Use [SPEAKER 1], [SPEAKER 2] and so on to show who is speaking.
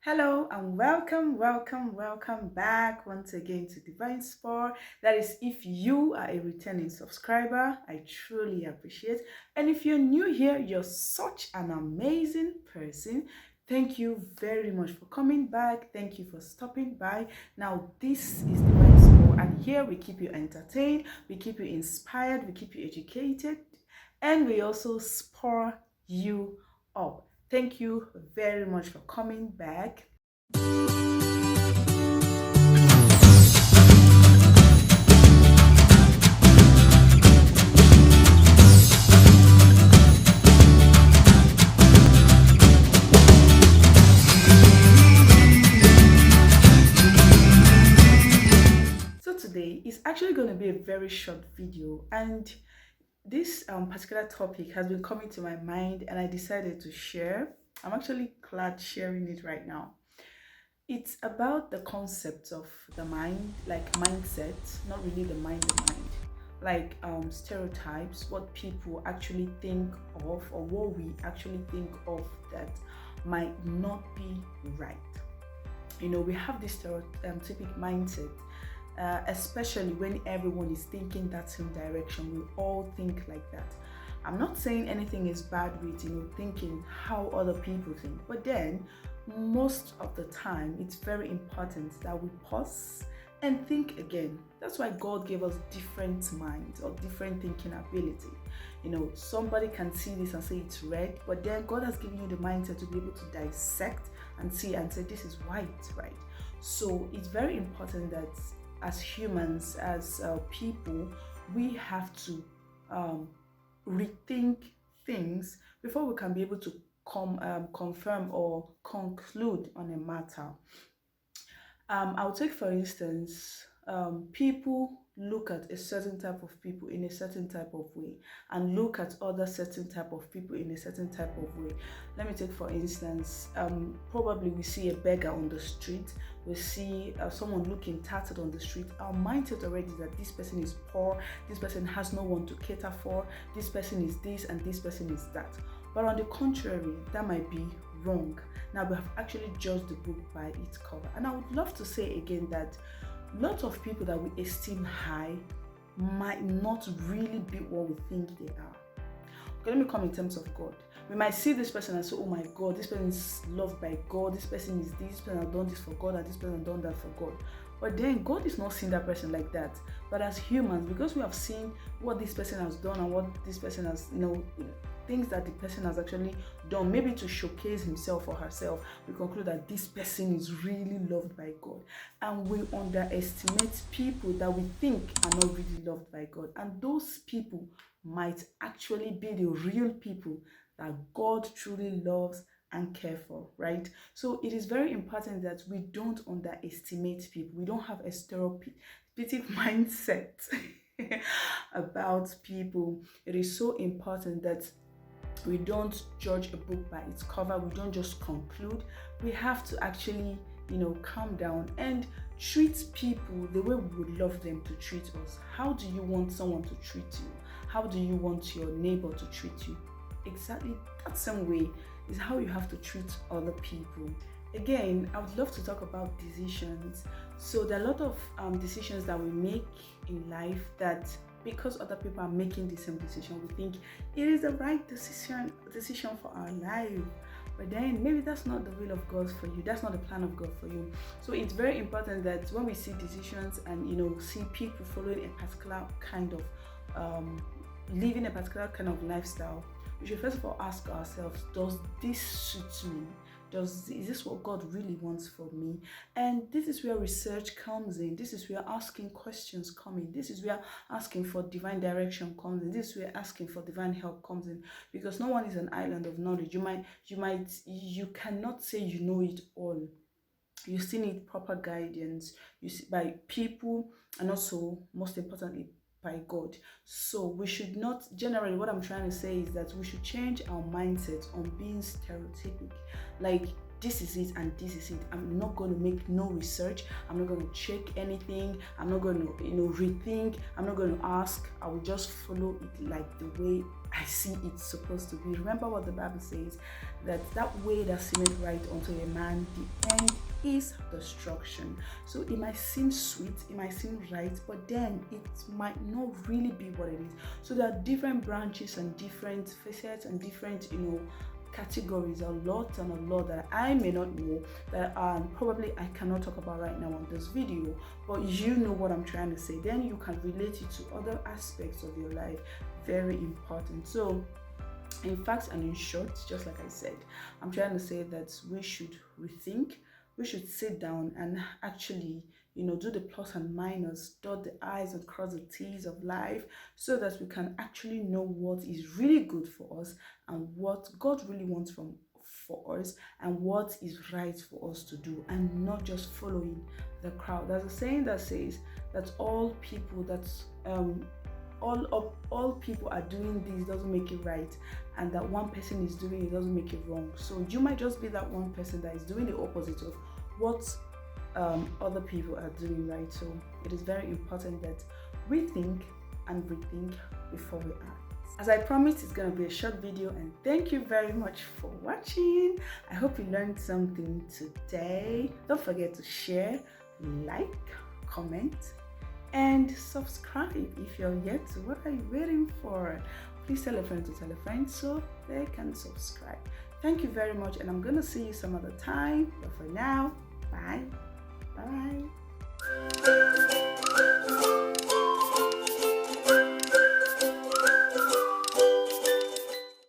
[SPEAKER 1] Hello and welcome back once again to Divine Sport. That is, if you are a returning subscriber, I truly appreciate. And if you're new here, you're such an amazing person. Thank you very much for coming back. Thank you for stopping by. Now, this is Divine Sport, and here we keep you entertained, we keep you inspired, we keep you educated, and we also spur you up. Thank you very much for coming back. So today is actually going to be a very short video, and this particular topic has been coming to my mind and I decided to share. I'm actually glad sharing it right now. It's about the concept of the mind, like mindset, not really the mind, like stereotypes, what people actually think of or what we actually think of that might not be right. We have this stereotypic mindset, especially when everyone is thinking that same direction. We all think like that. I'm not saying anything is bad with thinking how other people think, but then most of the time it's very important that we pause and think again. That's why God gave us different minds or different thinking ability. Somebody can see this and say it's red, but then God has given you the mindset to be able to dissect and see and say this is white, right? So it's very important that as humans, as people, we have to rethink things before we can be able to confirm or conclude on a matter. I'll take for instance, people look at a certain type of people in a certain type of way and look at other certain type of people in a certain type of way. Let me take for instance, probably we see a beggar on the street, we see someone looking tattered on the street. Our mindset already is that this person is poor, this person has no one to cater for, this person is this and this person is that. But on the contrary, that might be wrong. Now we have actually judged the book by its cover. And I would love to say again that lots of people that we esteem high might not really be what we think they are. Okay, let me come in terms of God. We might see this person and say, oh my God, this person is loved by God, this person is this person has done this for God, and this person has done that for God. But then God is not seeing that person like that. But as humans, because we have seen what this person has done and what this person has, things that the person has actually done, maybe to showcase himself or herself, we conclude that this person is really loved by God. And we underestimate people that we think are not really loved by God. And those people might actually be the real people that God truly loves and care for, right? So it is very important that we don't underestimate people. We don't have a stereotypic mindset about people. It is so important that we don't judge a book by its cover. We don't just conclude. We have to actually, calm down and treat people the way we would love them to treat us. How do you want someone to treat you? How do you want your neighbor to treat you? Exactly that same way is how you have to treat other people. Again, I would love to talk about decisions. So there are a lot of decisions that we make in life that because other people are making the same decision, we think it is the right decision for our life. But then maybe that's not the will of God for you. That's not the plan of God for you. So it's very important that when we see decisions and see people following a particular kind of living a particular kind of lifestyle, we should first of all ask ourselves, does this suit me? Is this what God really wants for me? And this is where research comes in. This is where asking questions come in. This is where asking for divine direction comes in. This is where asking for divine help comes in. Because no one is an island of knowledge. You cannot say you know it all. You still need proper guidance by people, and also most importantly by God. So we should not, generally what I'm trying to say is that we should change our mindset on being stereotypic. Like this is it and this is it. I'm not going to make no research. I'm not going to check anything. I'm not going to, rethink. I'm not going to ask. I will just follow it like the way I see it's supposed to be. Remember what the Bible says, that way that seemeth right unto a man, the end is destruction. So it might seem sweet, it might seem right, but then it might not really be what it is. So there are different branches and different facets and different, categories, a lot that I may not know, that probably I cannot talk about right now on this video, but you know what I'm trying to say. Then you can relate it to other aspects of your life. Very important. So in fact and in short, just like I said, I'm trying to say that we should rethink. We should sit down and actually, do the plus and minus, dot the I's and cross the T's of life, so that we can actually know what is really good for us and what God really wants for us and what is right for us to do, and not just following the crowd. There's a saying that says that all people are doing this doesn't make it right, and that one person is doing it doesn't make it wrong. So you might just be that one person that is doing the opposite of what other people are doing, right? So it is very important that we think and rethink before we act. As I promised, it's going to be a short video, and thank you very much for watching. I hope you learned something today. Don't forget to share, like, comment, and subscribe if you're yet to. What are you waiting for? Please tell a friend to tell a friend so they can subscribe. Thank you very much, and I'm gonna see you some other time, but for now, bye.